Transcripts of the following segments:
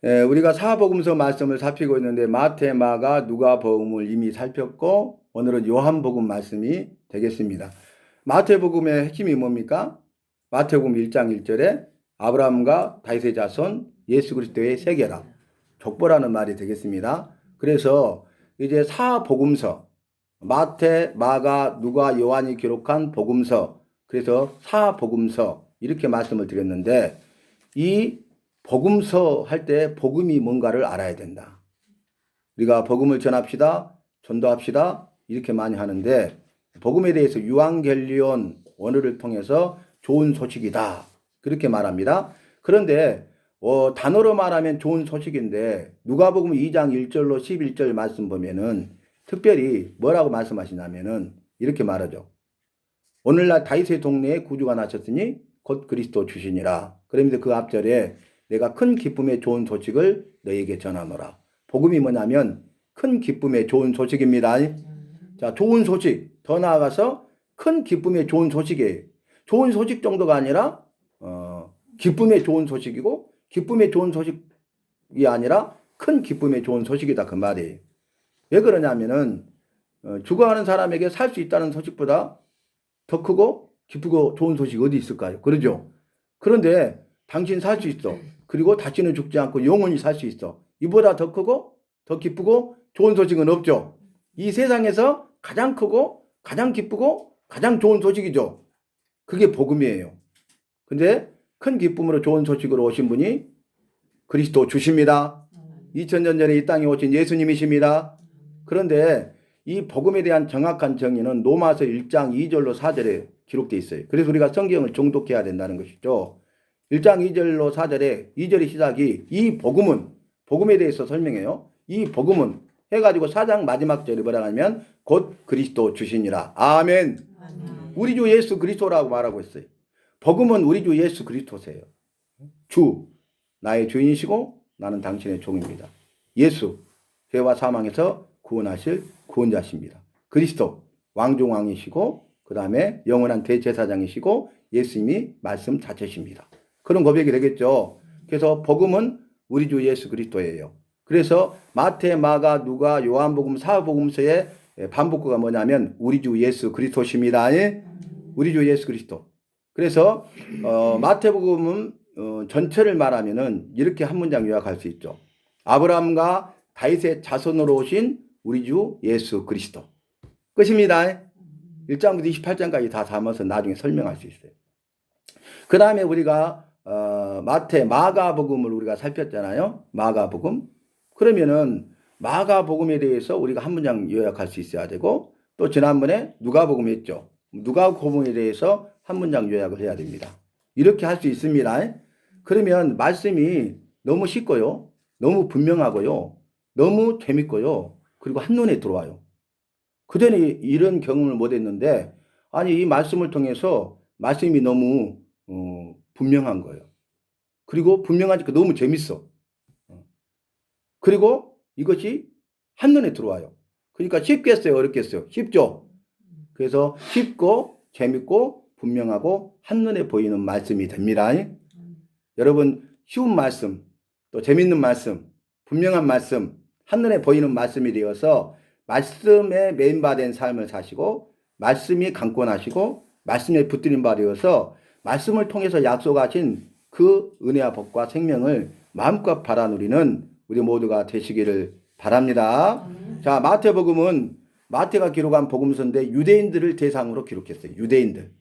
우리가 사복음서 말씀을 살피고 있는데 마태, 마가, 누가복음을 이미 살폈고 오늘은 요한복음 말씀이 되겠습니다. 마태복음의 핵심이 뭡니까? 마태복음 1장 1절에 아브라함과 다윗의 자손 예수 그리스도의 세계라 족보라는 말이 되겠습니다. 그래서 이제 사복음서 마태, 마가, 누가, 요한이 기록한 복음서, 그래서 사복음서 이렇게 말씀을 드렸는데 이 복음서 할 때 복음이 뭔가를 알아야 된다. 우리가 복음을 전합시다, 전도합시다 이렇게 많이 하는데 복음에 대해서 유앙겔리온 원어를 통해서 좋은 소식이다 그렇게 말합니다. 그런데 단어로 말하면 좋은 소식인데 누가복음 2장 1절로 11절 말씀 보면은 특별히 뭐라고 말씀하시냐면은 이렇게 말하죠. 오늘날 다윗의 동네에 구주가 나셨으니 곧 그리스도 주시니라. 그러면서 그 앞절에 내가 큰 기쁨의 좋은 소식을 너에게 전하노라. 복음이 뭐냐면 큰 기쁨의 좋은 소식입니다. 자, 좋은 소식. 더 나아가서 큰 기쁨의 좋은 소식이에요. 좋은 소식 정도가 아니라 기쁨의 좋은 소식이고 기쁨의 좋은 소식이 아니라 큰 기쁨의 좋은 소식이다 그 말이에요. 왜 그러냐면은 죽어가는 사람에게 살 수 있다는 소식보다 더 크고 기쁘고 좋은 소식이 어디 있을까요? 그러죠? 그런데 당신 살 수 있어. 그리고 다시는 죽지 않고 영원히 살 수 있어. 이보다 더 크고 더 기쁘고 좋은 소식은 없죠. 이 세상에서 가장 크고 가장 기쁘고 가장 좋은 소식이죠. 그게 복음이에요. 근데 큰 기쁨으로 좋은 소식으로 오신 분이 그리스도 주십니다. 2000년 전에 이 땅에 오신 예수님이십니다. 그런데 이 복음에 대한 정확한 정의는 로마서 1장 2절로 4절에 기록되어 있어요. 그래서 우리가 성경을 정독해야 된다는 것이죠. 1장 2절로 4절에 2절의 시작이 이 복음은 복음에 대해서 설명해요. 이 복음은 해가지고 4장 마지막 절에 뭐라 하면 곧 그리스도 주시니라. 아멘. 우리 주 예수 그리스도라고 말하고 있어요. 복음은 우리 주 예수 그리스도세요. 주, 나의 주인이시고 나는 당신의 종입니다. 예수, 죄와 사망에서 구원하실 구원자십니다. 그리스도, 왕중왕이시고 그 다음에 영원한 대제사장이시고 예수님이 말씀 자체십니다. 그런 고백이 되겠죠. 그래서 복음은 우리 주 예수 그리스도예요. 그래서 마태, 마가, 누가, 요한복음, 사복음서의 반복구가 뭐냐면 우리 주 예수 그리스도십니다. 우리 주 예수 그리스도. 그래서 마태복음은 전체를 말하면은 이렇게 한 문장 요약할 수 있죠. 아브라함과 다윗의 자손으로 오신 우리 주 예수 그리스도. 끝입니다. 1장부터 28장까지 다 담아서 나중에 설명할 수 있어요. 그 다음에 우리가 마태, 마가복음을 우리가 살폈잖아요. 마가복음. 그러면은 마가복음에 대해서 우리가 한 문장 요약할 수 있어야 되고 또 지난번에 누가복음 했죠. 누가복음에 대해서 한 문장 요약을 해야 됩니다. 이렇게 할 수 있습니다. 그러면 말씀이 너무 쉽고요. 너무 분명하고요. 너무 재밌고요. 그리고 한눈에 들어와요. 그전에 이런 경험을 못 했는데 아니 이 말씀을 통해서 말씀이 너무 분명한 거예요. 그리고 분명하니까 너무 재밌어. 그리고 이것이 한눈에 들어와요. 그러니까 쉽겠어요? 어렵겠어요? 쉽죠? 그래서 쉽고 재밌고 분명하고 한눈에 보이는 말씀이 됩니다. 여러분 쉬운 말씀, 또 재밌는 말씀, 분명한 말씀, 한눈에 보이는 말씀이 되어서 말씀에 메인바된 삶을 사시고 말씀이 강권하시고 말씀에 붙들린 바 되어서 말씀을 통해서 약속하신 그 은혜와 복과 생명을 마음껏 바라 누리는 우리 모두가 되시기를 바랍니다. 자, 마태복음은 마태가 기록한 복음서인데 유대인들을 대상으로 기록했어요. 유대인들.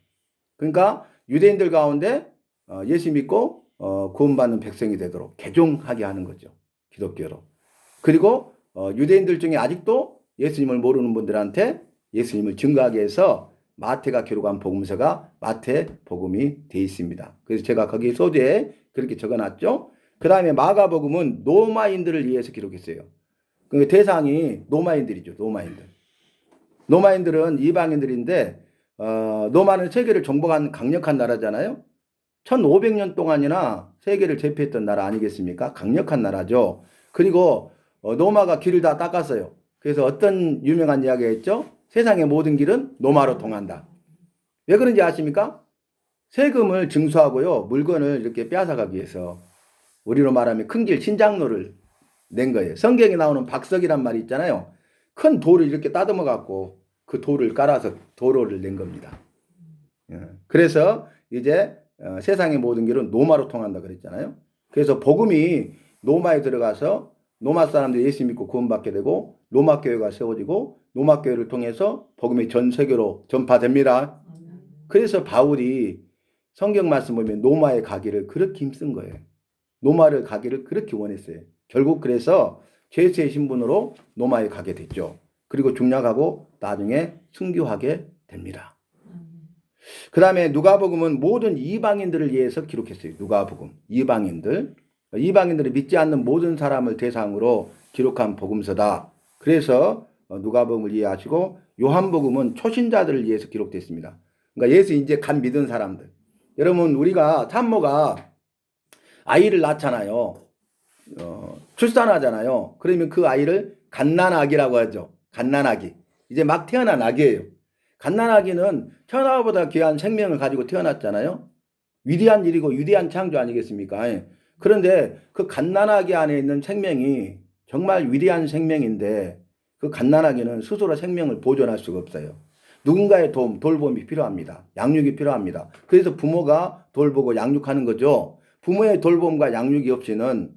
그러니까 유대인들 가운데 예수 믿고 구원받는 백성이 되도록 개종하게 하는 거죠. 기독교로. 그리고 유대인들 중에 아직도 예수님을 모르는 분들한테 예수님을 증거하게 해서 마태가 기록한 복음서가 마태복음이 되어 있습니다. 그래서 제가 거기 소재에 그렇게 적어놨죠. 그 다음에 마가복음은 노마인들을 위해서 기록했어요. 그 대상이 노마인들이죠. 노마인들. 노마인들은 이방인들인데 노마는 세계를 정복한 강력한 나라잖아요. 1500년 동안이나 세계를 제패했던 나라 아니겠습니까? 강력한 나라죠. 그리고 노마가 길을 다 닦았어요. 그래서 어떤 유명한 이야기가 있죠? 세상의 모든 길은 노마로 통한다. 왜 그런지 아십니까? 세금을 증수하고요. 물건을 이렇게 빼앗아가기 위해서. 우리로 말하면 큰 길 신장로를 낸 거예요. 성경에 나오는 박석이란 말이 있잖아요. 큰 돌을 이렇게 따듬어 갖고 그 돌을 깔아서 도로를 낸 겁니다. 그래서 이제 세상의 모든 길은 노마로 통한다 그랬잖아요. 그래서 복음이 노마에 들어가서 노마 사람들이 예수 믿고 구원받게 되고 노마 교회가 세워지고 노마 교회를 통해서 복음이 전 세계로 전파됩니다. 그래서 바울이 성경 말씀 보면 노마에 가기를 그렇게 힘쓴 거예요. 노마를 가기를 그렇게 원했어요. 결국 그래서 죄수의 신분으로 노마에 가게 됐죠. 그리고 중략하고 나중에 순교하게 됩니다. 그 다음에 누가복음은 모든 이방인들을 위해서 기록했어요. 누가복음. 이방인들을 믿지 않는 모든 사람을 대상으로 기록한 복음서다. 그래서 누가복음을 이해하시고 요한복음은 초신자들을 위해서 기록됐습니다. 그러니까 예수 이제 간 믿은 사람들. 여러분 우리가 산모가 아이를 낳잖아요. 출산하잖아요. 그러면 그 아이를 갓난아기라고 하죠. 갓난아기. 이제 막 태어난 아기예요. 갓난아기는 천하보다 귀한 생명을 가지고 태어났잖아요. 위대한 일이고 위대한 창조 아니겠습니까? 그런데 그 갓난아기 안에 있는 생명이 정말 위대한 생명인데 그 갓난아기는 스스로 생명을 보존할 수가 없어요. 누군가의 돌봄이 필요합니다. 양육이 필요합니다. 그래서 부모가 돌보고 양육하는 거죠. 부모의 돌봄과 양육이 없이는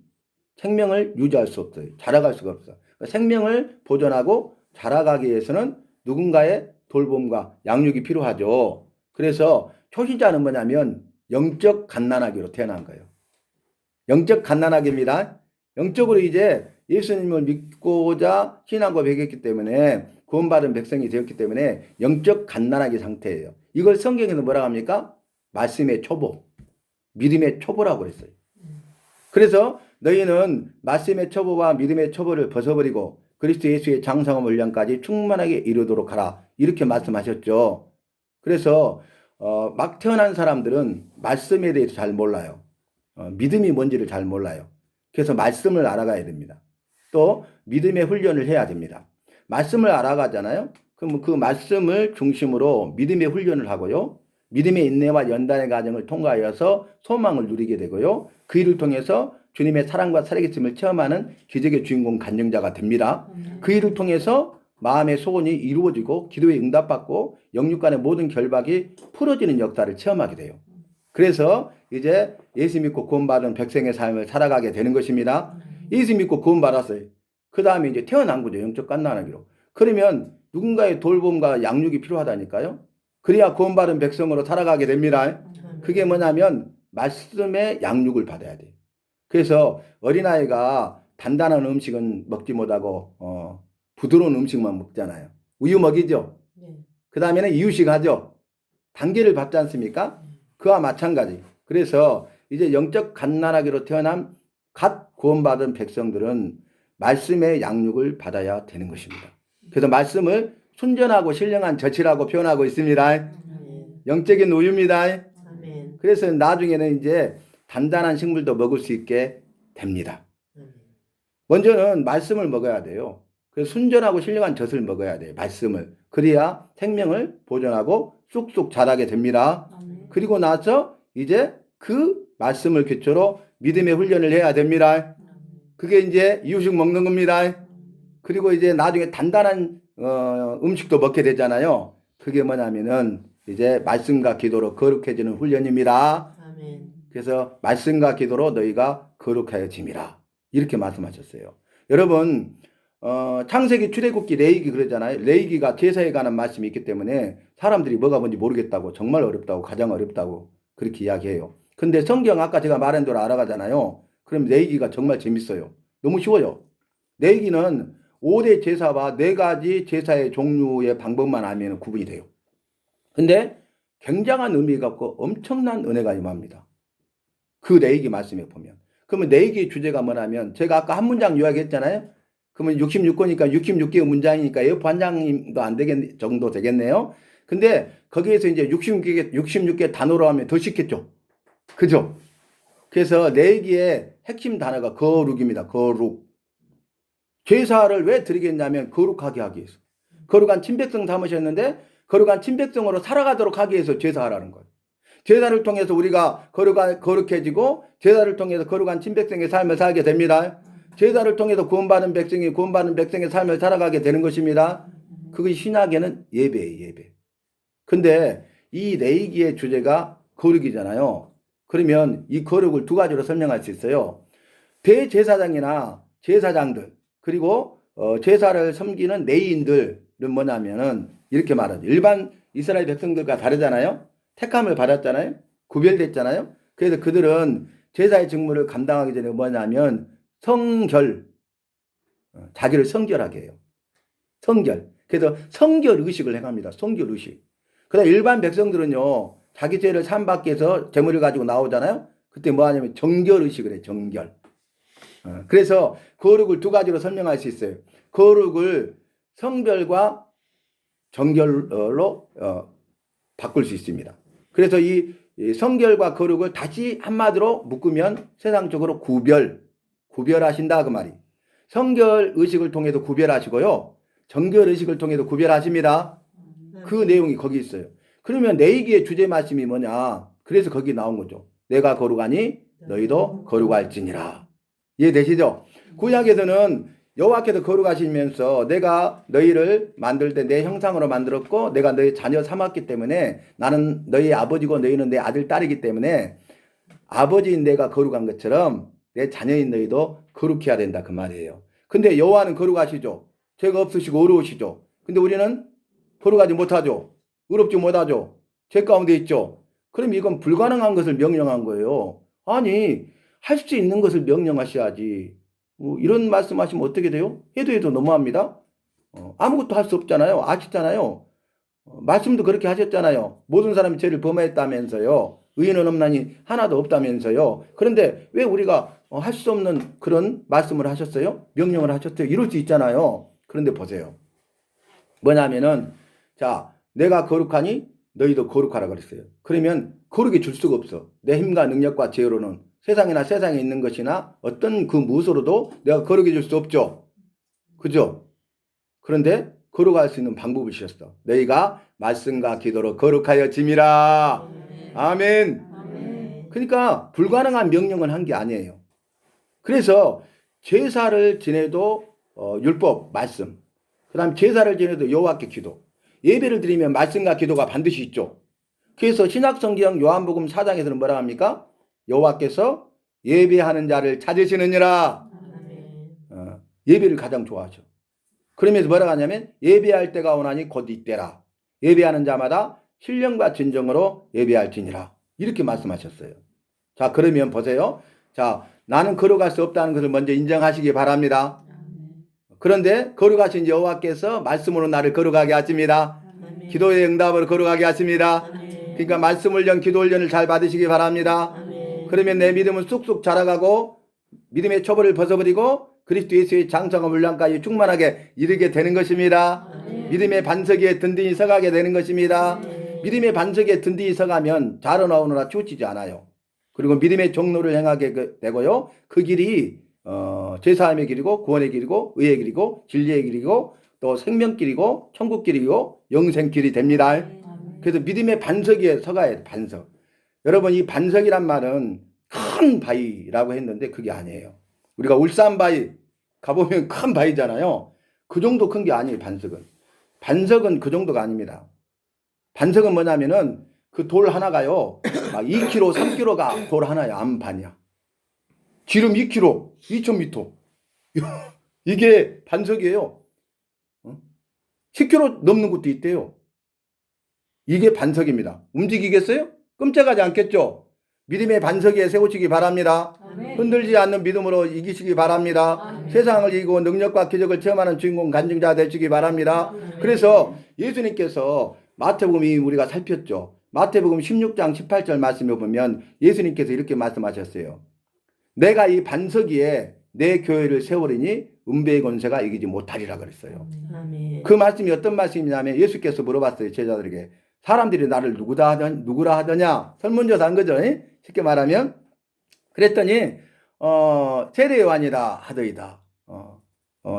생명을 유지할 수 없어요. 자라갈 수가 없어요. 생명을 보존하고 자라가기 위해서는 누군가의 돌봄과 양육이 필요하죠. 그래서 초신자는 뭐냐면 영적 갓난아기로 태어난 거예요. 영적 갓난아기입니다. 영적으로 이제 예수님을 믿고자 신앙고백을 했기 때문에 구원받은 백성이 되었기 때문에 영적 갓난아기 상태예요. 이걸 성경에서 뭐라고 합니까? 말씀의 초보, 믿음의 초보라고 그랬어요. 그래서 너희는 말씀의 초보와 믿음의 초보를 벗어버리고 그리스도 예수의 장성한 훈련까지 충만하게 이루도록 하라. 이렇게 말씀하셨죠. 그래서 막 태어난 사람들은 말씀에 대해서 잘 몰라요. 믿음이 뭔지를 잘 몰라요. 그래서 말씀을 알아가야 됩니다. 또 믿음의 훈련을 해야 됩니다. 말씀을 알아가잖아요. 그럼 그 말씀을 중심으로 믿음의 훈련을 하고요. 믿음의 인내와 연단의 과정을 통과하여서 소망을 누리게 되고요. 그 일을 통해서 주님의 사랑과 살아계심을 체험하는 기적의 주인공 간증자가 됩니다. 그 일을 통해서 마음의 소원이 이루어지고 기도에 응답받고 영육간의 모든 결박이 풀어지는 역사를 체험하게 돼요. 그래서 이제 예수 믿고 구원받은 백성의 삶을 살아가게 되는 것입니다. 예수 믿고 구원받았어요. 그 다음에 이제 태어난 거죠. 영적 갓난아기로. 그러면 누군가의 돌봄과 양육이 필요하다니까요. 그래야 구원받은 백성으로 살아가게 됩니다. 그게 뭐냐면 말씀의 양육을 받아야 돼요. 그래서 어린아이가 단단한 음식은 먹지 못하고 부드러운 음식만 먹잖아요. 우유 먹이죠. 그 다음에는 이유식 하죠. 단계를 받지 않습니까? 그와 마찬가지. 그래서 이제 영적 갓난아기로 태어난 갓 구원받은 백성들은 말씀의 양육을 받아야 되는 것입니다. 그래서 말씀을 순전하고 신령한 젖이라고 표현하고 있습니다. 영적인 우유입니다. 그래서 나중에는 이제 단단한 식물도 먹을 수 있게 됩니다. 먼저는 말씀을 먹어야 돼요. 그래서 순전하고 신령한 젖을 먹어야 돼요. 말씀을. 그래야 생명을 보존하고 쑥쑥 자라게 됩니다. 그리고 나서 이제 그 말씀을 기초로 믿음의 훈련을 해야 됩니다. 그게 이제 이유식 먹는 겁니다. 그리고 이제 나중에 단단한 음식도 먹게 되잖아요. 그게 뭐냐면은 이제 말씀과 기도로 거룩해지는 훈련입니다. 그래서 말씀과 기도로 너희가 거룩해짐이라. 이렇게 말씀하셨어요. 여러분 창세기, 출애굽기, 레위기 그러잖아요. 레위기가 제사에 관한 말씀이 있기 때문에 사람들이 뭐가 뭔지 모르겠다고, 정말 어렵다고, 가장 어렵다고 그렇게 이야기해요. 근데 성경 아까 제가 말한 대로 알아가잖아요. 그럼 레위기가 정말 재밌어요. 너무 쉬워요. 레위기는 5대 제사와 4가지 제사의 종류의 방법만 알면 구분이 돼요. 근데 굉장한 의미가 있고 엄청난 은혜가 임합니다. 그 레위기 말씀에 보면. 그러면 레위기의 주제가 뭐냐면 제가 아까 한 문장 요약했잖아요. 그러면 66권이니까 66개의 문장이니까 A4 한 장도 안 되겠 정도 되겠네요. 근데 거기에서 이제 66개 단어로 하면 더 쉽겠죠. 그죠? 그래서 레위기의 핵심 단어가 거룩입니다. 거룩. 제사를 왜 드리겠냐면 거룩하게 하기 위해서. 거룩한 친백성 삼으셨는데 거룩한 친백성으로 살아가도록 하기 위해서 제사하라는 거예요. 제사를 통해서 우리가 거룩해지고 제사를 통해서 거룩한 친백성의 삶을 살게 됩니다. 제사를 통해서 구원받은 백성이 구원받은 백성의 삶을 살아가게 되는 것입니다. 그것이 신약에는 예배예요, 예배. 근데 이 레위기의 주제가 거룩이잖아요. 그러면 이 거룩을 두 가지로 설명할 수 있어요. 대제사장이나 제사장들 그리고 제사를 섬기는 레위인들은 뭐냐면은 이렇게 말하죠. 일반 이스라엘 백성들과 다르잖아요. 택함을 받았잖아요. 구별됐잖아요. 그래서 그들은 제사의 직무를 감당하기 전에 뭐냐면 성결, 자기를 성결하게 해요. 성결. 그래서 성결 의식을 행합니다. 성결 의식. 그다음 일반 백성들은요. 자기 죄를 사함받기 위해서 제물을 가지고 나오잖아요. 그때 뭐 하냐면 정결 의식을 해요. 정결. 그래서 거룩을 두 가지로 설명할 수 있어요. 거룩을 성별과 정결로 바꿀 수 있습니다. 그래서 이 성결과 거룩을 다시 한마디로 묶으면 세상적으로 구별하신다 그 말이. 성결 의식을 통해서 구별하시고요. 정결 의식을 통해서 구별하십니다. 그 내용이 거기 있어요. 그러면 레위기의 주제 말씀이 뭐냐? 그래서 거기 나온 거죠. 내가 거룩하니 너희도 거룩할지니라. 이해되시죠? 구약에서는 여호와께서 거룩하시면서 내가 너희를 만들 때 내 형상으로 만들었고 내가 너희 자녀 삼았기 때문에 나는 너희 아버지고 너희는 내 아들 딸이기 때문에 아버지인 내가 거룩한 것처럼 내 자녀인 너희도 거룩해야 된다 그 말이에요. 근데 여호와는 거룩하시죠. 죄가 없으시고 의로우시죠. 근데 우리는 거룩하지 못하죠. 의롭지 못하죠. 죄 가운데 있죠. 그럼 이건 불가능한 것을 명령한 거예요. 아니 할 수 있는 것을 명령하셔야지. 이런 말씀하시면 어떻게 돼요? 해도 너무합니다. 아무것도 할 수 없잖아요. 아시잖아요. 말씀도 그렇게 하셨잖아요. 모든 사람이 죄를 범했다면서요. 의인은 없나니 하나도 없다면서요. 그런데 왜 우리가 할 수 없는 그런 말씀을 하셨어요? 명령을 하셨어요. 이럴 수 있잖아요. 그런데 보세요. 뭐냐면은 자 내가 거룩하니 너희도 거룩하라 그랬어요. 그러면 거룩이 줄 수가 없어. 내 힘과 능력과 지혜로는 세상에 있는 것이나 어떤 그 무엇으로도 내가 거룩해 줄 수 없죠. 그죠? 그런데 거룩할 수 있는 방법을 주셨어. 너희가 말씀과 기도로 거룩하여 짐이라. 아멘. 그러니까 불가능한 명령을 한 게 아니에요. 그래서 제사를 지내도 율법, 말씀. 그 다음 제사를 지내도 여호와께 기도. 예배를 드리면 말씀과 기도가 반드시 있죠. 그래서 신약성경 요한복음 4장에서는 뭐라 합니까? 여호와께서 예배하는 자를 찾으시느니라. 예배를 가장 좋아하죠. 그러면서 뭐라고 하냐면 예배할 때가 오나니 곧 이때라. 예배하는 자마다 신령과 진정으로 예배할지니라. 이렇게 말씀하셨어요. 자 그러면 보세요. 자 나는 거룩할 수 없다는 것을 먼저 인정하시기 바랍니다. 그런데 거룩하신 여호와께서 말씀으로 나를 거룩하게 하십니다. 기도의 응답으로 거룩하게 하십니다. 그러니까 말씀 훈련, 기도 훈련을 잘 받으시기 바랍니다. 그러면 내 믿음은 쑥쑥 자라가고 믿음의 초벌을 벗어버리고 그리스도 예수의 장성한 분량까지 충만하게 이르게 되는 것입니다. 믿음의 반석 위에 든든히 서가게 되는 것입니다. 믿음의 반석 위에 든든히 서가면 자러 나오느라 치우치지 않아요. 그리고 믿음의 종로를 행하게 되고요. 그 길이 제사함의 길이고 구원의 길이고 의의 길이고 진리의 길이고 또 생명길이고 천국길이고 영생길이 됩니다. 그래서 믿음의 반석 위에 서가야 돼. 반석. 여러분 이 반석이란 말은 큰 바위라고 했는데 그게 아니에요. 우리가 울산 바위 가보면 큰 바위잖아요. 그 정도 큰 게 아니에요. 반석은. 반석은 그 정도가 아닙니다. 반석은 뭐냐면은 그 돌 하나가요. 막 2kg, 3kg가 돌 하나야. 암반이야. 지름 2kg, 2,000m. 이게 반석이에요. 10kg 넘는 것도 있대요. 이게 반석입니다. 움직이겠어요? 끔찍하지 않겠죠? 믿음의 반석 위에 세우시기 바랍니다. 아멘. 흔들지 않는 믿음으로 이기시기 바랍니다. 아멘. 세상을 이기고 능력과 기적을 체험하는 주인공 간증자 되시기 바랍니다. 아멘. 그래서 예수님께서 마태복음이 우리가 살폈죠. 마태복음 16장 18절 말씀에 보면 예수님께서 이렇게 말씀하셨어요. 내가 이 반석 위에 내 교회를 세우리니 음배의 권세가 이기지 못하리라 그랬어요. 아멘. 그 말씀이 어떤 말씀이냐면 예수께서 물어봤어요. 제자들에게. 사람들이 나를 누구라 하더냐? 설문조사 한 거죠. 쉽게 말하면. 그랬더니 세례 요한이다 하더이다.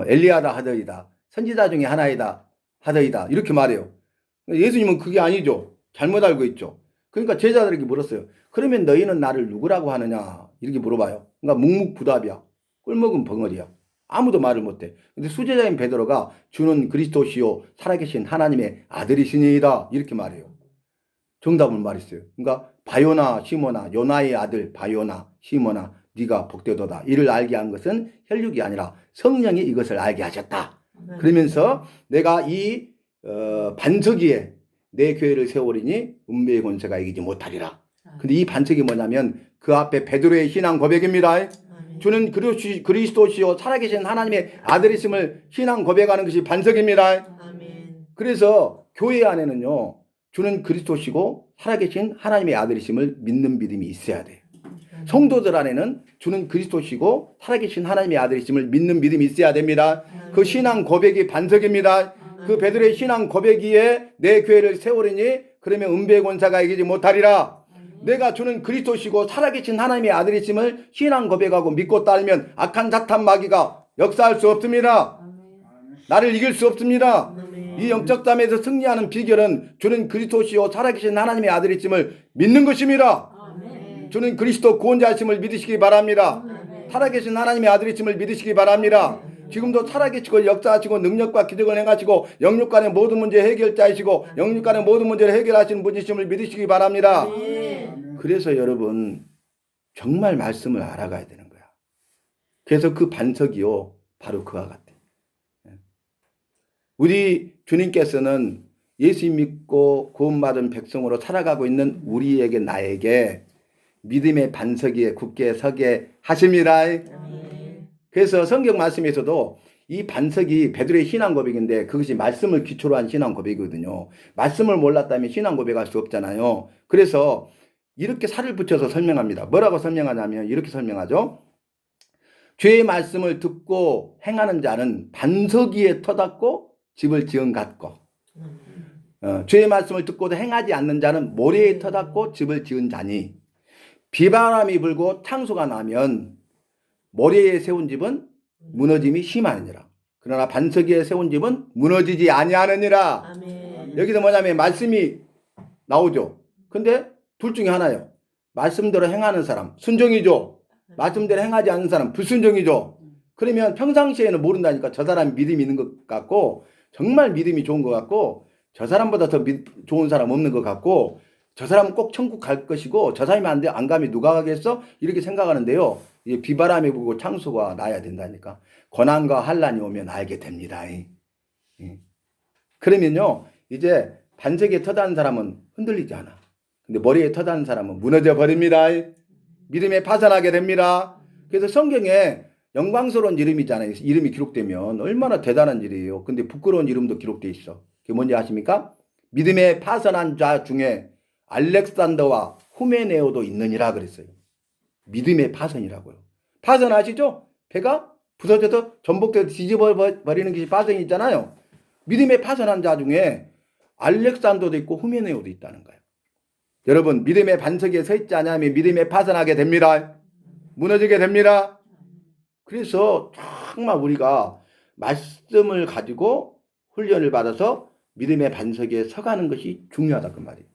엘리야다 하더이다. 선지자 중에 하나이다 하더이다. 이렇게 말해요. 예수님은 그게 아니죠. 잘못 알고 있죠. 그러니까 제자들에게 물었어요. 그러면 너희는 나를 누구라고 하느냐? 이렇게 물어봐요. 그러니까 묵묵부답이야. 꿀먹은 벙어리야. 아무도 말을 못해. 근데 수제자인 베드로가 주는 그리스도시요 살아계신 하나님의 아들이시니이다 이렇게 말해요. 정답을 말했어요. 그러니까 바요나 시모나 요나의 아들 바요나 시모나 네가 복되도다. 이를 알게 한 것은 혈육이 아니라 성령이 이것을 알게 하셨다. 그러면서 내가 이 반석 위에 내 교회를 세우리니 음배의 권세가 이기지 못하리라. 근데 이 반석이 뭐냐면 그 앞에 베드로의 신앙 고백입니다. 주는 그리스도시요 살아계신 하나님의 아들이심을 신앙 고백하는 것이 반석입니다. 그래서 교회 안에는요 주는 그리스도시고 살아계신 하나님의 아들이심을 믿는 믿음이 있어야 돼요. 성도들 안에는 주는 그리스도시고 살아계신 하나님의 아들이심을 믿는 믿음이 있어야 됩니다. 그 신앙 고백이 반석입니다. 그 베드로의 신앙 고백 위에 내 교회를 세우리니 그러면 음배의 권세가 이기지 못하리라. 내가 주는 그리스도시고 살아계신 하나님의 아들이심을 신앙 고백하고 믿고 따르면 악한 사탄 마귀가 역사할 수 없습니다. 나를 이길 수 없습니다. 이 영적 싸움에서 승리하는 비결은 주는 그리스도시요 살아계신 하나님의 아들이심을 믿는 것입니다. 주는 그리스도 구원자이심을 믿으시기 바랍니다. 살아계신 하나님의 아들이심을 믿으시기 바랍니다. 지금도 살아계시고 역사하시고 능력과 기적을 행하시고 영육간의 모든 문제 해결자이시고 영육간의 모든 문제를 해결하시는 분이심을 믿으시기 바랍니다. 그래서 여러분 정말 말씀을 알아가야 되는 거야. 그래서 그 반석이요 바로 그와 같아. 우리 주님께서는 예수 믿고 구원받은 백성으로 살아가고 있는 우리에게 나에게 믿음의 반석 위에 굳게 서게 하십니다. 그래서 성경 말씀에서도 이 반석이 베드로의 신앙 고백인데 그것이 말씀을 기초로 한 신앙 고백이거든요. 말씀을 몰랐다면 신앙 고백할 수 없잖아요. 그래서 이렇게 살을 붙여서 설명합니다. 뭐라고 설명하냐면 이렇게 설명하죠. 주의 말씀을 듣고 행하는 자는 반석 위에 터닫고 집을 지은 같고 주의 말씀을 듣고도 행하지 않는 자는 모래에 터닫고 집을 지은 자니 비바람이 불고 창수가 나면 모래에 세운 집은 무너짐이 심하느니라. 그러나 반석 위에 세운 집은 무너지지 아니하느니라. 여기서 뭐냐면 말씀이 나오죠. 근데 둘 중에 하나예요. 말씀대로 행하는 사람 순종이죠. 말씀대로 행하지 않는 사람 불순종이죠. 그러면 평상시에는 모른다니까 저 사람이 믿음이 있는 것 같고 정말 믿음이 좋은 것 같고 저 사람보다 더 좋은 사람 없는 것 같고 저 사람은 꼭 천국 갈 것이고 저 사람이 안 가면 누가 가겠어? 이렇게 생각하는데요. 이제 비바람이 불고 창수가 나야 된다니까. 고난과 환난이 오면 알게 됩니다. 그러면요. 이제 반석에 터다는 사람은 흔들리지 않아. 근데 머리에 터다는 사람은 무너져 버립니다. 믿음에 파산하게 됩니다. 그래서 성경에 영광스러운 이름이잖아요. 이름이 기록되면 얼마나 대단한 일이에요. 근데 부끄러운 이름도 기록돼 있어. 그게 뭔지 아십니까? 믿음에 파산한 자 중에 알렉산더와 후메네오도 있느니라 그랬어요. 믿음의 파선이라고요. 파선 아시죠? 배가 부서져서 전복돼서 뒤집어 버리는 것이 파선이 있잖아요. 믿음의 파선한 자 중에 알렉산더도 있고 후메네오도 있다는 거예요. 여러분 믿음의 반석에 서 있지 않으면 믿음에 파선하게 됩니다. 무너지게 됩니다. 그래서 정말 우리가 말씀을 가지고 훈련을 받아서 믿음의 반석에 서가는 것이 중요하다 그 말이에요.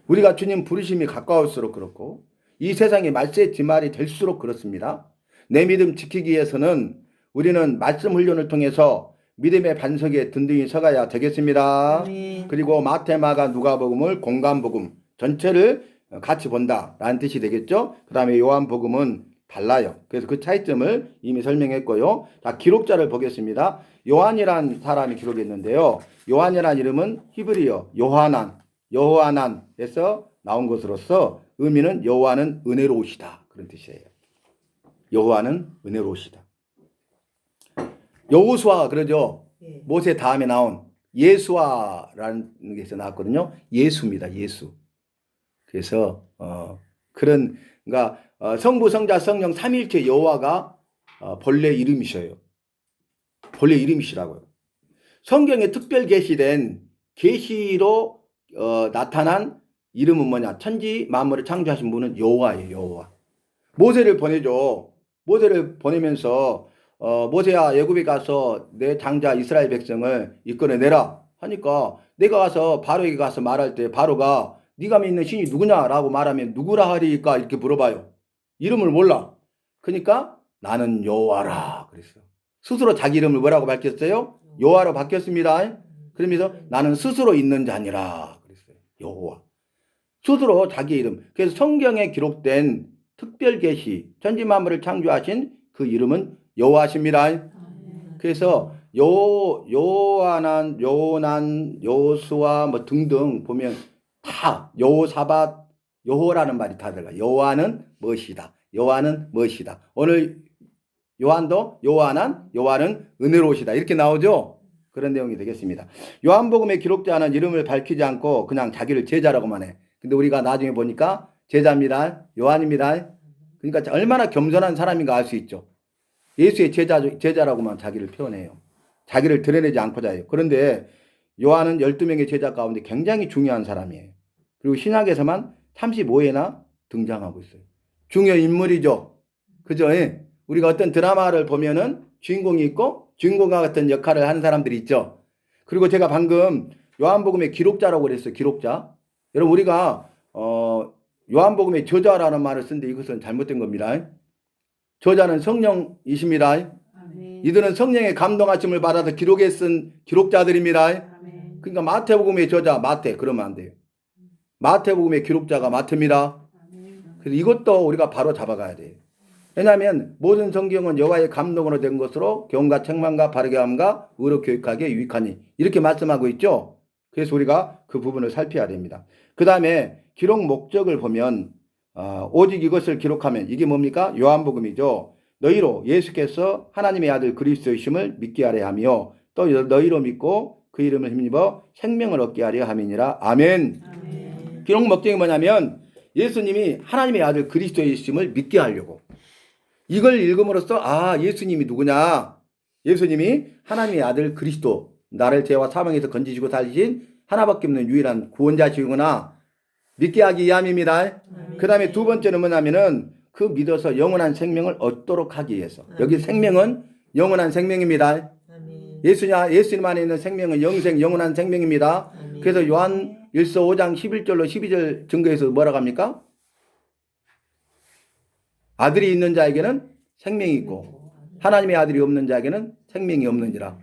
우리가 주님 부르심이 가까울수록 그렇고 이 세상이 말세의 지말이 될수록 그렇습니다. 내 믿음 지키기 위해서는 우리는 말씀 훈련을 통해서 믿음의 반석에 든든히 서가야 되겠습니다. 그리고 마태, 마가, 누가복음을 공간복음 전체를 같이 본다라는 뜻이 되겠죠. 그 다음에 요한복음은 달라요. 그래서 그 차이점을 이미 설명했고요. 자, 기록자를 보겠습니다. 요한이란 사람이 기록했는데요. 요한이란 이름은 히브리어 여호아난에서 나온 것으로서 의미는 여호와는 은혜로우시다 그런 뜻이에요. 여호와는 은혜로우시다. 여호수아 그러죠. 모세 다음에 나온 예수아라는 게서 나왔거든요. 예수입니다. 예수. 그래서 그러니까 성부 성자 성령 삼위일체 여호와가 본래 이름이셔요. 본래 이름이시라고요. 성경에 특별 계시된 계시로 나타난 이름은 뭐냐? 천지 만물을 창조하신 분은 여호와예요. 여호와. 모세를 보내죠. 모세를 보내면서 모세야 애굽에 가서 내 장자 이스라엘 백성을 이끌어내라 하니까 내가 가서 바로에게 가서 말할 때 바로가 네가 믿는 신이 누구냐라고 말하면 누구라 하리까 이렇게 물어봐요. 이름을 몰라. 그러니까 나는 여호와라 그랬어요. 스스로 자기 이름을 뭐라고 밝혔어요? 여호와로 바뀌었습니다. 그러면서 나는 스스로 있는 자니라 그랬어요. 여호와. 스스로 자기 이름. 그래서 성경에 기록된 특별 계시, 천지 만물을 창조하신 그 이름은 여호와십니다. 그래서 요한한, 요난, 요수아 뭐 등등 보면 다 여호사밧, 여호라는 말이 다 들어가요. 여호와는 무엇이다. 여호와는 무엇이다. 오늘 요한도 요한한, 요한은 은혜로우시다. 이렇게 나오죠. 그런 내용이 되겠습니다. 요한복음에 기록되지 않은 이름을 밝히지 않고 그냥 자기를 제자라고만 해. 근데 우리가 나중에 보니까 제자입니다. 요한입니다. 그러니까 얼마나 겸손한 사람인가 알 수 있죠. 예수의 제자라고만 자기를 표현해요. 자기를 드러내지 않고자 해요. 그런데 요한은 12명의 제자 가운데 굉장히 중요한 사람이에요. 그리고 신약에서만 35회나 등장하고 있어요. 중요 인물이죠. 그죠? 우리가 어떤 드라마를 보면은 주인공이 있고 주인공과 같은 역할을 하는 사람들이 있죠. 그리고 제가 방금 요한복음의 기록자라고 그랬어요. 기록자. 여러분 우리가 요한복음의 저자라는 말을 쓰는데 이것은 잘못된 겁니다. 저자는 성령이십니다. 이들은 성령의 감동하심을 받아서 기록에 쓴 기록자들입니다. 그러니까 마태복음의 저자 마태 그러면 안 돼요. 마태복음의 기록자가 마태입니다. 그래서 이것도 우리가 바로 잡아가야 돼요. 왜냐하면 모든 성경은 여호와의 감동으로 된 것으로 교훈과 책망과 바르게 함과 의로 교육하기에 유익하니 이렇게 말씀하고 있죠. 그래서 우리가 그 부분을 살펴야 됩니다. 그 다음에 기록 목적을 보면 오직 이것을 기록하면 이게 뭡니까? 요한복음이죠. 너희로 예수께서 하나님의 아들 그리스도이심을 믿게 하려 하며 또 너희로 믿고 그 이름을 힘입어 생명을 얻게 하려 함이니라. 아멘. 아멘. 기록 목적이 뭐냐면 예수님이 하나님의 아들 그리스도이심을 믿게 하려고. 이걸 읽음으로써 예수님이 누구냐? 예수님이 하나님의 아들 그리스도, 나를 죄와 사망에서 건지시고 살리신 하나밖에 없는 유일한 구원자시구나. 믿게 하기 위함입니다. 그 다음에 두 번째는 뭐냐면은 그 믿어서 영원한 생명을 얻도록 하기 위해서. 여기 생명은 영원한 생명입니다. 예수님 안에 있는 생명은 영원한 생명입니다. 그래서 요한 1서 5장 11절로 12절 증거에서 뭐라고 합니까? 아들이 있는 자에게는 생명이 있고 하나님의 아들이 없는 자에게는 생명이 없느니라.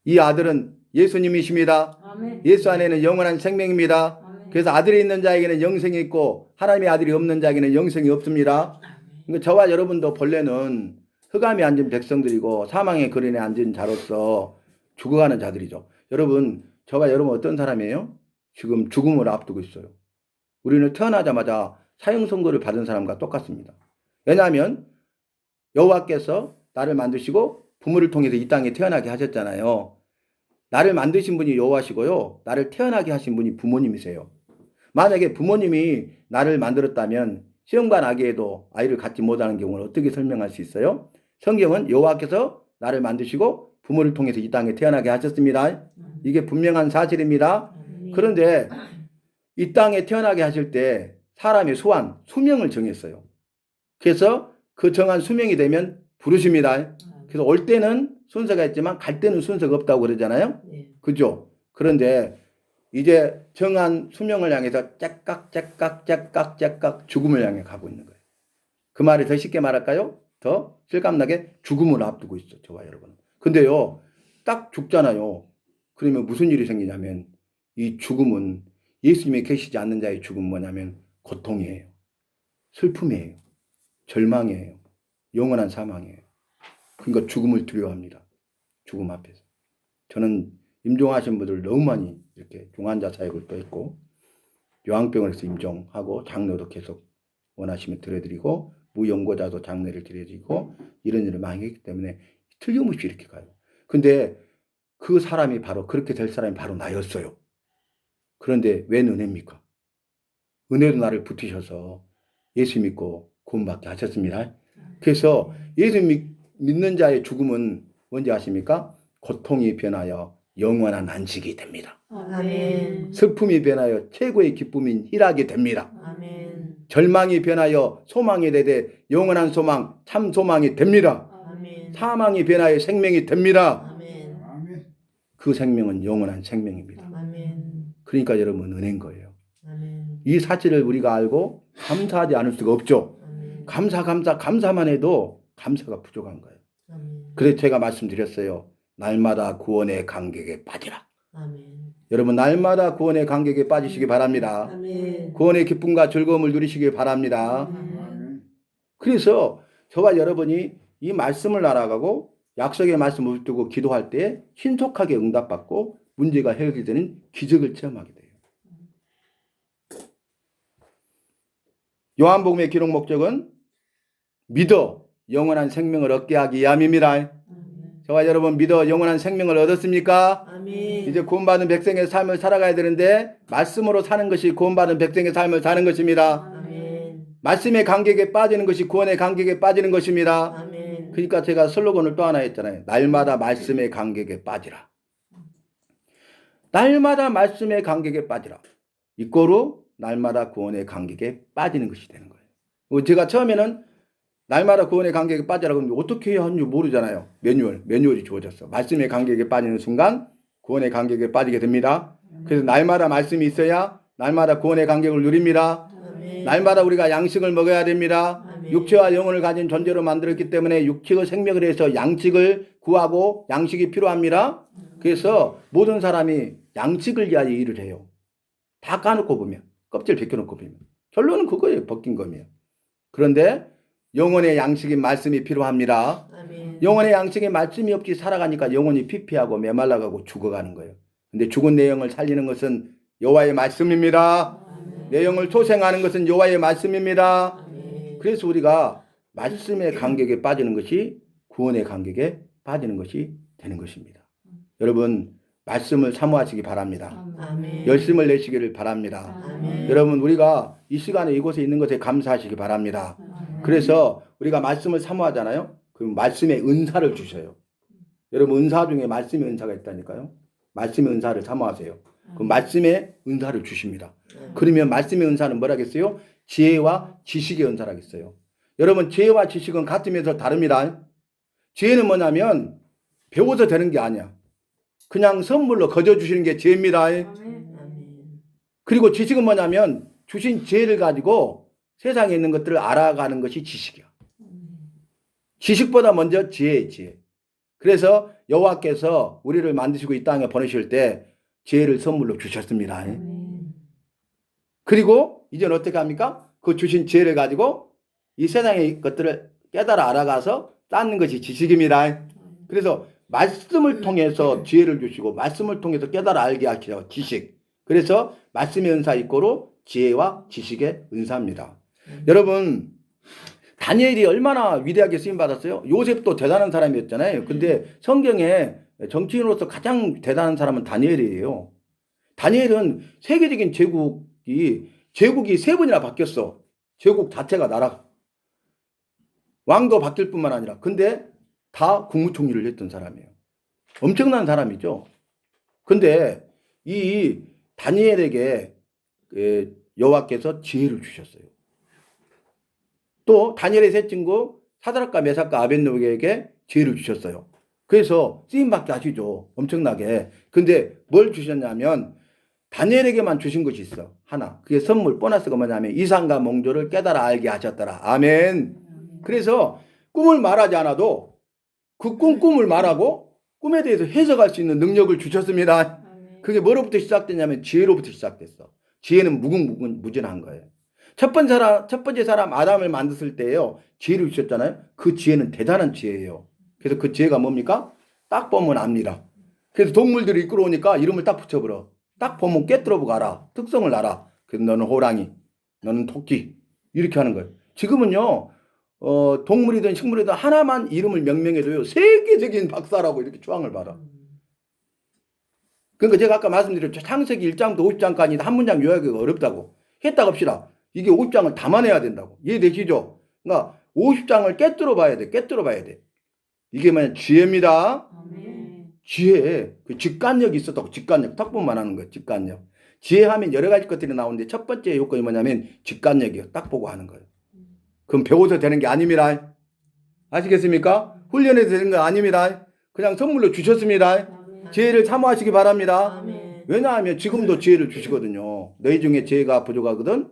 이 아들은 예수님이십니다. 예수 안에는 영원한 생명입니다. 그래서 아들이 있는 자에게는 영생이 있고 하나님의 아들이 없는 자에게는 영생이 없습니다. 그러니까 저와 여러분도 본래는 흑암에 앉은 백성들이고 사망의 거린에 앉은 자로서 죽어가는 자들이죠. 여러분, 저와 여러분 어떤 사람이에요? 지금 죽음을 앞두고 있어요. 우리는 태어나자마자 사형 선고를 받은 사람과 똑같습니다. 왜냐하면 여호와께서 나를 만드시고 부모를 통해서 이 땅에 태어나게 하셨잖아요. 나를 만드신 분이 여호와시고요. 나를 태어나게 하신 분이 부모님이세요. 만약에 부모님이 나를 만들었다면 시험과 나기에도 아이를 갖지 못하는 경우는 어떻게 설명할 수 있어요? 성경은 여호와께서 나를 만드시고 부모를 통해서 이 땅에 태어나게 하셨습니다. 이게 분명한 사실입니다. 그런데 이 땅에 태어나게 하실 때 사람의 소환, 수명을 정했어요. 그래서 그 정한 수명이 되면 부르십니다. 그래서 올 때는 순서가 있지만 갈 때는 순서가 없다고 그러잖아요. 그죠? 그런데 이제 정한 수명을 향해서 째깍 죽음을 향해 가고 있는 거예요. 그 말이 더 쉽게 말할까요? 더 실감나게 죽음을 앞두고 있어, 저와 여러분. 근데요, 딱 죽잖아요. 그러면 무슨 일이 생기냐면 이 죽음은 예수님이 계시지 않는 자의 죽음은 뭐냐면 고통이에요. 슬픔이에요. 절망이에요. 영원한 사망이에요. 그러니까 죽음을 두려워합니다. 죽음 앞에서. 저는 임종하신 분들 너무 많이 이렇게 중환자 사역을 또 했고 요양병원에서 임종하고 장로도 계속 원하시면 드려드리고 무연고자도 장례를 드려드리고 이런 일을 많이 했기 때문에 틀림없이 이렇게 가요. 근데 그 사람이 바로 그렇게 될 사람이 바로 나였어요. 그런데 웬 은혜입니까? 은혜로 나를 붙이셔서 예수 믿고 구원받게 하셨습니다. 그래서 예수 믿는 자의 죽음은 뭔지 아십니까? 고통이 변하여 영원한 안식이 됩니다. 아멘. 슬픔이 변하여 최고의 기쁨인 희락이 됩니다. 아멘. 절망이 변하여 소망이 되되 영원한 소망, 참 소망이 됩니다. 아멘. 사망이 변하여 생명이 됩니다. 아멘. 그 생명은 영원한 생명입니다. 아멘. 그러니까 여러분 은혜인 거예요. 아멘. 이 사실을 우리가 알고 감사하지 않을 수가 없죠. 아멘. 감사만 해도 감사가 부족한 거예요. 아멘. 그래서 제가 말씀드렸어요. 날마다 구원의 간격에 빠지라. 아멘. 여러분 날마다 구원의 간격에 빠지시기 바랍니다. 아멘. 구원의 기쁨과 즐거움을 누리시기 바랍니다. 아멘. 그래서 저와 여러분이 이 말씀을 알아가고 약속의 말씀을 두고 기도할 때 신속하게 응답받고 문제가 해결되는 기적을 체험하게 돼요. 요한복음의 기록 목적은 믿어 영원한 생명을 얻게 하기 위함입니다. 아멘. 저와 여러분 믿어 영원한 생명을 얻었습니까? 아멘. 이제 구원받은 백성의 삶을 살아가야 되는데 말씀으로 사는 것이 구원받은 백성의 삶을 사는 것입니다. 아멘. 말씀의 간격에 빠지는 것이 구원의 간격에 빠지는 것입니다. 아멘. 그러니까 제가 슬로건을 또 하나 했잖아요. 날마다 말씀의 간격에 빠지라. 날마다 말씀의 간격에 빠지라. 이꼬로 날마다 구원의 간격에 빠지는 것이 되는 거예요. 제가 처음에는 날마다 구원의 간격에 빠지라고 하면 어떻게 해야 하는지 모르잖아요. 매뉴얼이 주어졌어. 말씀의 간격에 빠지는 순간 구원의 간격에 빠지게 됩니다. 그래서 날마다 말씀이 있어야 날마다 구원의 간격을 누립니다. 아멘. 날마다 우리가 양식을 먹어야 됩니다. 아멘. 육체와 영혼을 가진 존재로 만들었기 때문에 육체의 생명을 해서 양식을 구하고 양식이 필요합니다. 그래서 모든 사람이 양식을 위하여 일을 해요. 다 까놓고 보면 껍질 벗겨놓고 보면 결론은 그거예요. 벗긴 거면. 그런데 영혼의 양식인 말씀이 필요합니다. 아멘. 영혼의 양식에 말씀이 없이 살아가니까 영혼이 피폐하고 메말라가고 죽어가는 거예요. 근데 죽은 내 영을 살리는 것은 여호와의 말씀입니다. 아멘. 내 영을 소생하는 것은 여호와의 말씀입니다. 아멘. 그래서 우리가 말씀의 간격에 빠지는 것이 구원의 간격에 빠지는 것이 되는 것입니다. 여러분 말씀을 사모하시기 바랍니다. 아멘. 열심을 내시기를 바랍니다. 아멘. 여러분 우리가 이 시간에 이곳에 있는 것에 감사하시기 바랍니다. 그래서 우리가 말씀을 사모하잖아요. 그 말씀의 은사를 주셔요. 여러분 은사 중에 말씀의 은사가 있다니까요. 말씀의 은사를 사모하세요. 그 말씀의 은사를 주십니다. 그러면 말씀의 은사는 뭐라겠어요? 지혜와 지식의 은사라겠어요. 여러분 지혜와 지식은 같으면서 다릅니다. 지혜는 뭐냐면 배워서 되는 게 아니야. 그냥 선물로 거저 주시는 게 지혜입니다. 아멘. 그리고 지식은 뭐냐면 주신 지혜를 가지고 세상에 있는 것들을 알아가는 것이 지식이야. 지식보다 먼저 지혜의 지혜. 그래서 여호와께서 우리를 만드시고 이 땅에 보내실 때 지혜를 선물로 주셨습니다. 그리고 이제는 어떻게 합니까? 그 주신 지혜를 가지고 이 세상의 것들을 깨달아 알아가서 쌓는 것이 지식입니다. 그래서 말씀을 통해서 지혜를 주시고 말씀을 통해서 깨달아 알게 하시죠. 지식. 그래서 말씀의 은사 이꼬로 지혜와 지식의 은사입니다. 여러분 다니엘이 얼마나 위대하게 쓰임받았어요? 요셉도 대단한 사람이었잖아요. 근데 성경에 정치인으로서 가장 대단한 사람은 다니엘이에요. 다니엘은 세계적인 제국이 세 번이나 바뀌었어. 제국 자체가 나라가. 왕도 바뀔 뿐만 아니라. 근데 다 국무총리를 했던 사람이에요. 엄청난 사람이죠. 근데 이 다니엘에게 여호와께서 지혜를 주셨어요. 또 다니엘의 세 친구 사드락과 메삭과 아벳느고에게 지혜를 주셨어요. 그래서 쓰임받게 하시죠. 엄청나게. 근데 뭘 주셨냐면 다니엘에게만 주신 것이 있어. 하나. 그게 선물 보너스가 뭐냐면 이상과 몽조를 깨달아 알게 하셨더라. 아멘. 그래서 꿈을 말하지 않아도 그 꿈을 말하고 꿈에 대해서 해석할 수 있는 능력을 주셨습니다. 그게 뭐로부터 시작됐냐면 지혜로부터 시작됐어. 지혜는 무궁무진한 거예요. 첫 번째 사람 아담을 만드실 때요. 지혜를 주셨잖아요. 그 지혜는 대단한 지혜예요. 그래서 그 지혜가 뭡니까? 딱 보면 압니다. 그래서 동물들이 이끌어오니까 이름을 딱 붙여버려. 딱 보면 꿰뚫어보고 알아. 특성을 알아. 그래서 너는 호랑이, 너는 토끼 이렇게 하는 거예요. 지금은요. 동물이든 식물이든 하나만 이름을 명명해도요. 세계적인 박사라고 이렇게 추앙을 받아. 그러니까 제가 아까 말씀드렸죠. 창세기 1장부터 50장까지 한 문장 요약하기가 어렵다고. 했다고 합시다. 이게 50장을 담아내야 된다고. 이해되시죠? 그러니까 50장을 꿰뚫어 봐야 돼. 이게 뭐냐? 지혜입니다. 지혜. 그 직관력이 있었다고. 직관력. 탁보만 하는 거예요. 직관력. 지혜하면 여러 가지 것들이 나오는데 첫 번째 요건이 뭐냐면 직관력이에요. 딱 보고 하는 거예요. 그럼 배워서 되는 게 아닙니다. 아시겠습니까? 훈련해서 되는 거 아닙니다. 그냥 선물로 주셨습니다. 지혜를 사모하시기 바랍니다. 아멘. 왜냐하면 지금도 지혜를 주시거든요. 너희 중에 지혜가 부족하거든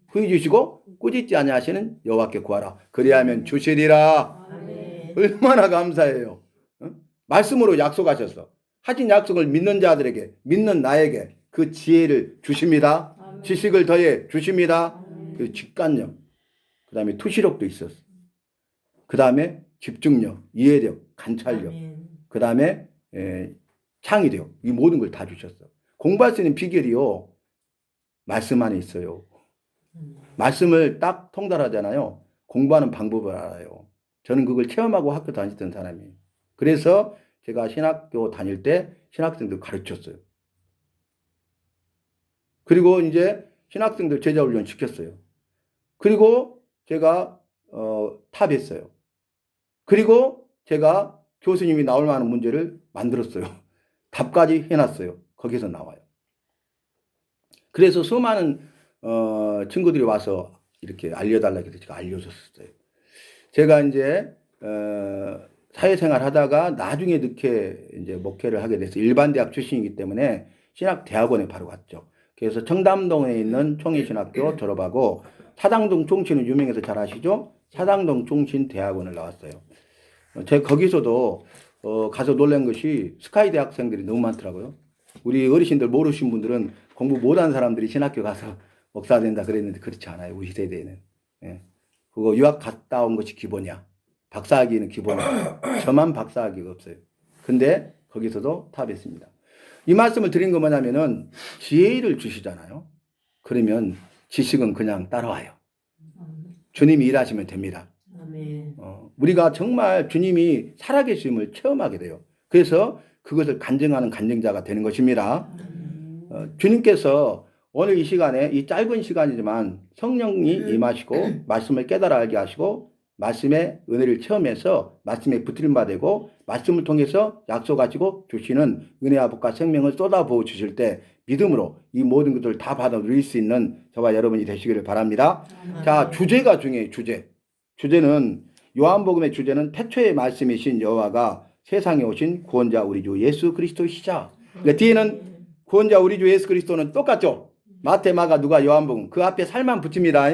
후히 주시고 꾸짖지 아니하시는 여호와께 구하라. 그리하면 주시리라. 아멘. 얼마나 감사해요. 어? 말씀으로 약속하셨어. 하신 약속을 믿는 자들에게, 믿는 나에게 그 지혜를 주십니다. 아멘. 지식을 더해 주십니다. 아멘. 그 직관력, 그 다음에 투시력도 있었어. 그 다음에 집중력, 이해력, 관찰력, 아멘. 그 다음에 창의력, 이 모든 걸 다 주셨어. 공부할 수 있는 비결이요, 말씀 안에 있어요. 말씀을 딱 통달하잖아요. 공부하는 방법을 알아요. 저는 그걸 체험하고 학교 다녔던 사람이에요. 그래서 제가 신학교 다닐 때 신학생들 가르쳤어요. 그리고 이제 신학생들 제자훈련 시켰어요. 그리고 제가 탑했어요. 그리고 제가 교수님이 나올 만한 문제를 만들었어요. 답까지 해놨어요. 거기서 나와요. 그래서 수많은 친구들이 와서 이렇게 알려달라고 해서 제가 알려줬었어요. 제가 이제 사회생활 하다가 나중에 늦게 이제 목회를 하게 돼서 일반대학 출신이기 때문에 신학대학원에 바로 갔죠. 그래서 청담동에 있는 총회신학교 졸업하고 사당동 총신은 유명해서 잘 아시죠? 사당동 총신대학원을 나왔어요. 제가 거기서도 가서 놀란 것이 스카이 대학생들이 너무 많더라고요. 우리 어르신들 모르신 분들은 공부 못한 사람들이 신학교 가서 목사 된다 그랬는데 그렇지 않아요. 우리 세대에는. 예. 그거 유학 갔다 온 것이 기본이야. 박사학위는 기본이야. 저만 박사학위가 없어요. 근데 거기서도 탑했습니다. 이 말씀을 드린 거 뭐냐면은 지혜를 주시잖아요. 그러면 지식은 그냥 따라와요. 주님이 일하시면 됩니다. 아멘. 우리가 정말 주님이 살아계심을 체험하게 돼요. 그래서 그것을 간증하는 간증자가 되는 것입니다. 주님께서 오늘 이 시간에 이 짧은 시간이지만 성령이 임하시고 말씀을 깨달아 알게 하시고 말씀의 은혜를 체험해서 말씀에 붙들림바 되고 말씀을 통해서 약속하시고 주시는 은혜와 복과 생명을 쏟아부어 주실 때 믿음으로 이 모든 것들을 다 받아 누릴 수 있는 저와 여러분이 되시기를 바랍니다. 자, 주제가 중요해요. 주제는 요한복음의 주제는 태초의 말씀이신 여호와가 세상에 오신 구원자 우리 주 예수 그리스도이시자. 그러니까 뒤에는 구원자 우리 주 예수 그리스도는 똑같죠. 마태, 마가, 누가, 요한복음 그 앞에 살만 붙입니다.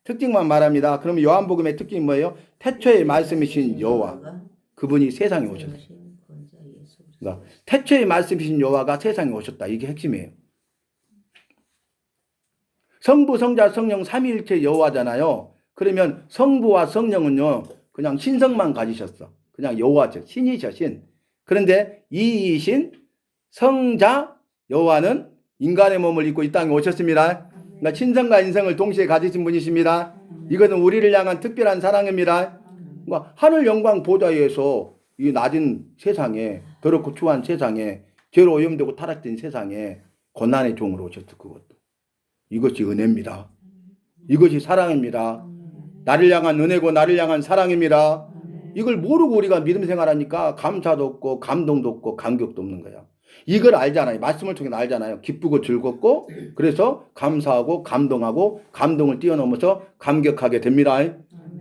특징만 말합니다. 그러면 요한복음의 특징이 뭐예요? 태초의 말씀이신 여호와, 그분이 세상에 오셨어요. 그러니까 태초의 말씀이신 여호와가 세상에 오셨다. 이게 핵심이에요. 성부, 성자, 성령 삼위일체 여호와잖아요. 그러면 성부와 성령은요 그냥 신성만 가지셨어. 그냥 여호와죠. 신이셔, 신. 그런데 이이신 성자 여호와는 인간의 몸을 입고 이 땅에 오셨습니다. 그러니까 신성과 인성을 동시에 가지신 분이십니다. 이것은 우리를 향한 특별한 사랑입니다. 그러니까 하늘 영광 보좌에서 이 낮은 세상에, 더럽고 추한 세상에, 죄로 오염되고 타락된 세상에 고난의 종으로 오셨어. 그것도. 이것이 은혜입니다. 이것이 사랑입니다. 나를 향한 은혜고 나를 향한 사랑입니다. 이걸 모르고 우리가 믿음 생활하니까 감사도 없고 감동도 없고 감격도 없는 거야. 이걸 알잖아요. 말씀을 통해 알잖아요. 기쁘고 즐겁고 그래서 감사하고 감동하고 감동을 뛰어넘어서 감격하게 됩니다.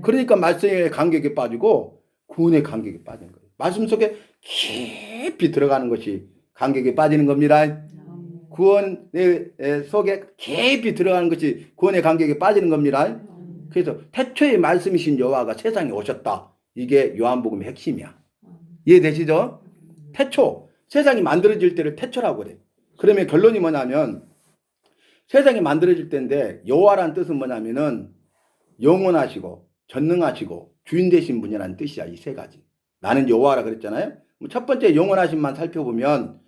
그러니까 말씀의 감격에 빠지고 구원의 감격에 빠진 거예요. 말씀 속에 깊이 들어가는 것이 감격에 빠지는 겁니다. 구원의 속에 깊이 들어가는 것이 구원의 감격에 빠지는 겁니다. 그래서 태초의 말씀이신 여호와가 세상에 오셨다. 이게 요한복음의 핵심이야. 이해되시죠? 태초. 세상이 만들어질 때를 태초라고 그래. 그러면 결론이 뭐냐면 세상이 만들어질 때인데 여호와라는 뜻은 뭐냐면은 영원하시고 전능하시고 주인 되신 분이라는 뜻이야. 이 세 가지. 나는 여호와라 그랬잖아요. 첫 번째 영원하신만 살펴보면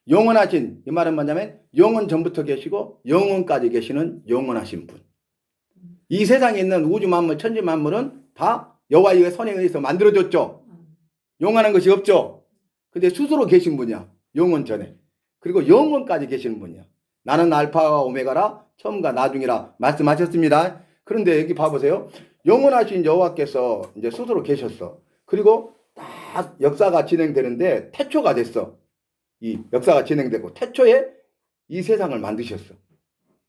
영원하신 이 말은 뭐냐면 영원 전부터 계시고 영원까지 계시는 영원하신 분. 이 세상에 있는 우주 만물 천지 만물은 다 여호와의 손에 의해서 만들어졌죠. 영원한 것이 없죠. 근데 스스로 계신 분이야. 영원 전에. 그리고 영원까지 계시는 분이야. 나는 알파와 오메가라 처음과 나중이라 말씀하셨습니다. 그런데 여기 봐보세요. 영원하신 여호와께서 이제 스스로 계셨어. 그리고 다 역사가 진행되는데 태초가 됐어. 이 역사가 진행되고 태초에 이 세상을 만드셨어.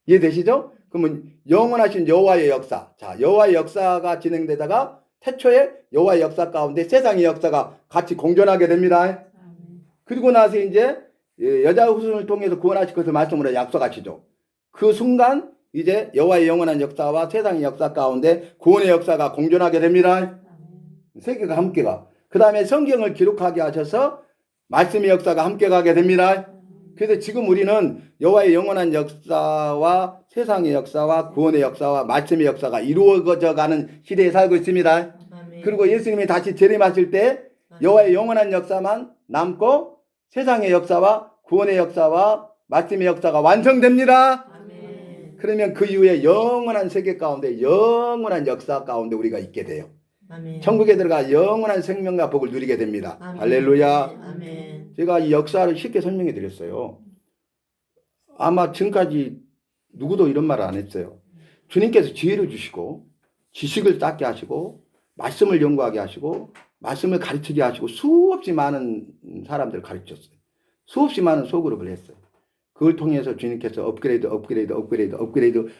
이해되시죠? 그러면 영원하신 여호와의 역사. 자, 여호와의 역사가 진행되다가 태초에 여호와의 역사 가운데 세상의 역사가 같이 공존하게 됩니다. 그리고 나서 이제 여자 후손을 통해서 구원하실 것을 말씀으로 약속하시죠. 그 순간 이제 여호와의 영원한 역사와 세상의 역사 가운데 구원의 역사가 공존하게 됩니다. 세계가 함께 가. 그 다음에 성경을 기록하게 하셔서 말씀의 역사가 함께 가게 됩니다. 그래서 지금 우리는 여호와의 영원한 역사와 세상의 역사와 구원의 역사와 말씀의 역사가 이루어져 가는 시대에 살고 있습니다. 아멘. 그리고 예수님이 다시 재림하실 때 여호와의 영원한 역사만 남고 세상의 역사와 구원의 역사와 말씀의 역사가 완성됩니다. 아멘. 그러면 그 이후에 영원한 세계 가운데 영원한 역사 가운데 우리가 있게 돼요. 아멘. 천국에 들어가 영원한 생명과 복을 누리게 됩니다. 아멘. 할렐루야. 아멘. 제가 이 역사를 쉽게 설명해 드렸어요. 아마 지금까지 누구도 이런 말을 안 했어요. 주님께서 지혜를 주시고 지식을 쌓게 하시고 말씀을 연구하게 하시고 말씀을 가르치게 하시고 수없이 많은 사람들을 가르쳤어요. 수없이 많은 소그룹을 했어요. 그걸 통해서 주님께서 업그레이드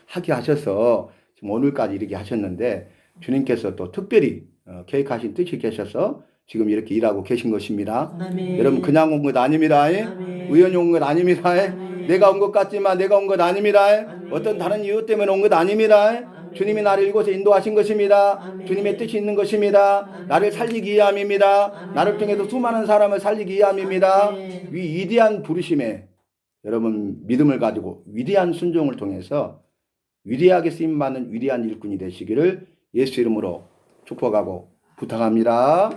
하게 하셔서 지금 오늘까지 이렇게 하셨는데 주님께서 또 특별히 계획하신 뜻이 계셔서 지금 이렇게 일하고 계신 것입니다. 아멘. 여러분 그냥 온 것 아닙니다. 아멘. 우연히 온 것 아닙니다. 아멘. 내가 온 것 같지만 내가 온 것 아닙니다. 아멘. 어떤 다른 이유 때문에 온 것 아닙니다. 아멘. 주님이 나를 이곳에 인도하신 것입니다. 아멘. 주님의 뜻이 있는 것입니다. 아멘. 나를 살리기 위함입니다. 아멘. 나를 통해서 수많은 사람을 살리기 위함입니다. 아멘. 이 위대한 부르심에 여러분 믿음을 가지고 위대한 순종을 통해서 위대하게 쓰임받는 위대한 일꾼이 되시기를 예수 이름으로 축복하고 부탁합니다.